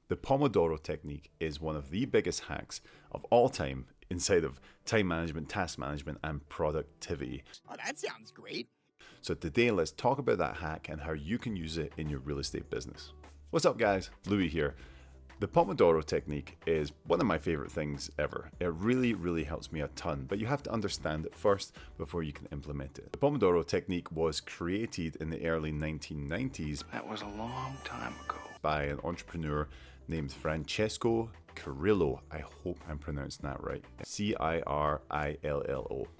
The Pomodoro Technique is one of the biggest hacks of all time inside of time management, task management, and productivity. Oh, that sounds great. So today, let's talk about that hack and how you can use it in your real estate business. What's up, guys? Lewi here. The Pomodoro Technique is one of my favorite things ever. It really helps me a ton, but you have to understand it first before you can implement it. The Pomodoro Technique was created in the early 1990s. That was a long time ago. By an entrepreneur named Francesco Cirillo. I hope I'm pronouncing that right. Cirillo.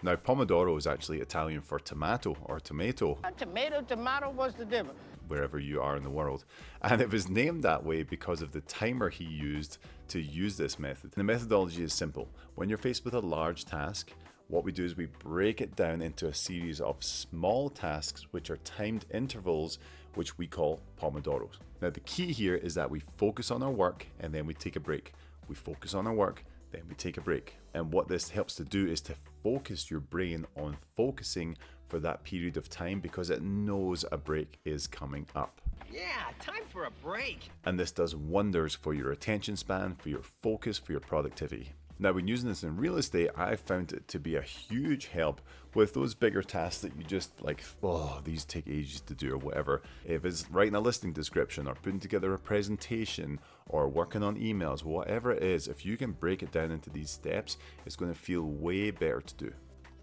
Now, Pomodoro is actually Italian for tomato or tomato. Tomato, what's the difference? Wherever you are in the world. And it was named that way because of the timer he used to use this method. The methodology is simple. When you're faced with a large task, what we do is we break it down into a series of small tasks which are timed intervals, which we call Pomodoros. Now the key here is that we focus on our work and then we take a break. We focus on our work, then we take a break. And what this helps to do is to focus your brain on focusing for that period of time because it knows a break is coming up. Yeah, time for a break. And this does wonders for your attention span, for your focus, for your productivity. Now, when using this in real estate, I found it to be a huge help with those bigger tasks that you just like, oh, these take ages to do or whatever. If it's writing a listing description or putting together a presentation or working on emails, whatever it is, if you can break it down into these steps, it's going to feel way better to do.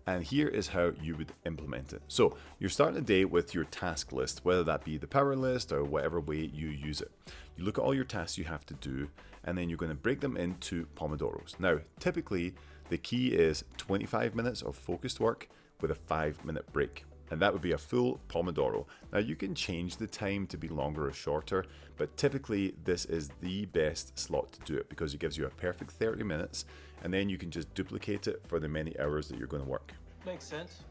And here is how you would implement it. So you're starting a day with your task list, whether that be the power list or whatever way you use it. You look at all your tasks you have to do, and then you're going to break them into Pomodoros. Now, typically, the key is 25 minutes of focused work with a 5-minute break. And that would be a full Pomodoro. Now you can change the time to be longer or shorter, but typically this is the best slot to do it because it gives you a perfect 30 minutes and then you can just duplicate it for the many hours that you're going to work. Makes sense.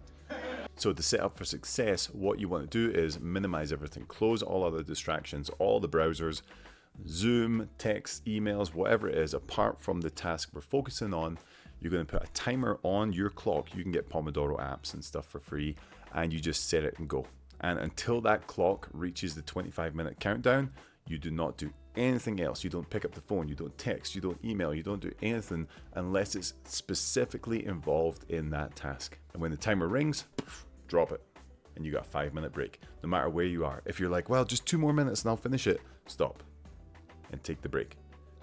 So to set up for success, what you want to do is minimize everything. Close all other distractions, all the browsers, Zoom, text, emails, whatever it is, apart from the task we're focusing on. You're going to put a timer on your clock. You can get Pomodoro apps and stuff for free, and you just set it and go. And until that clock reaches the 25-minute countdown, you do not do anything else. You don't pick up the phone, you don't text, you don't email, you don't do anything unless it's specifically involved in that task. And when the timer rings, drop it. And you got a 5-minute break, no matter where you are. If you're like, well, just 2 more minutes and I'll finish it, stop and take the break.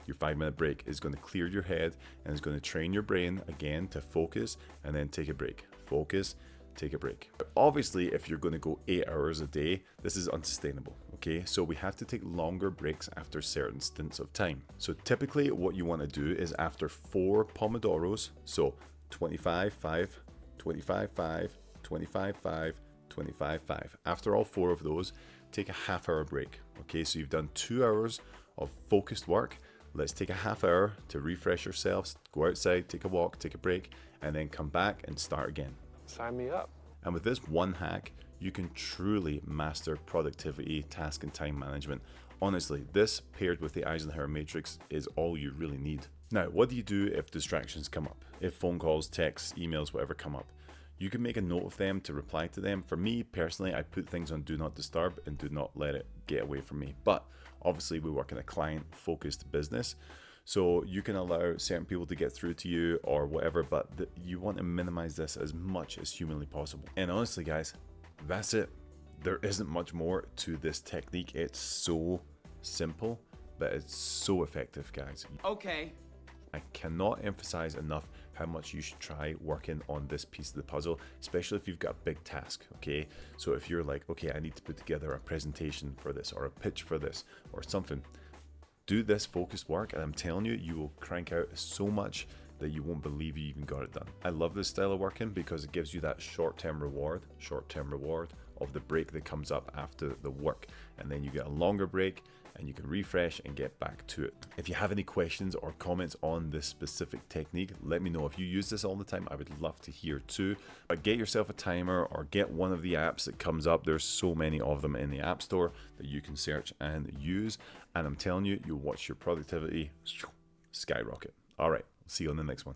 Your 5-minute break is going to clear your head and is going to train your brain again to focus and then take a break. Focus, take a break. But obviously, if you're going to go 8 hours a day, this is unsustainable. Okay, so we have to take longer breaks after certain stints of time. So typically what you want to do is after 4 Pomodoros, so 25, 5, 25, 5, 25, 5, 25, 5. After all 4 of those, take a half-hour break. Okay, so you've done 2 hours of focused work. Let's take a half hour to refresh yourselves, go outside, take a walk, take a break, and then come back and start again. Sign me up. And with this one hack, you can truly master productivity, task, and time management. Honestly, this paired with the Eisenhower matrix is all you really need. Now, what do you do if distractions come up? If phone calls, texts, emails, whatever come up? You can make a note of them to reply to them. For me, personally, I put things on do not disturb and do not let it get away from me. But obviously, we work in a client-focused business, so you can allow certain people to get through to you or whatever, but you want to minimize this as much as humanly possible. And honestly, guys, that's it. There isn't much more to this technique. It's so simple, but it's so effective, guys. Okay. I cannot emphasize enough how much you should try working on this piece of the puzzle, especially if you've got a big task, okay? So if you're like, okay, I need to put together a presentation for this or a pitch for this or something, do this focused work and I'm telling you, you will crank out so much that you won't believe you even got it done. I love this style of working because it gives you that short-term reward of the break that comes up after the work. And then you get a longer break and you can refresh and get back to it. If you have any questions or comments on this specific technique, let me know. If you use this all the time, I would love to hear too. But get yourself a timer or get one of the apps that comes up. There's so many of them in the App Store that you can search and use. And I'm telling you, you'll watch your productivity skyrocket. All right, see you on the next one.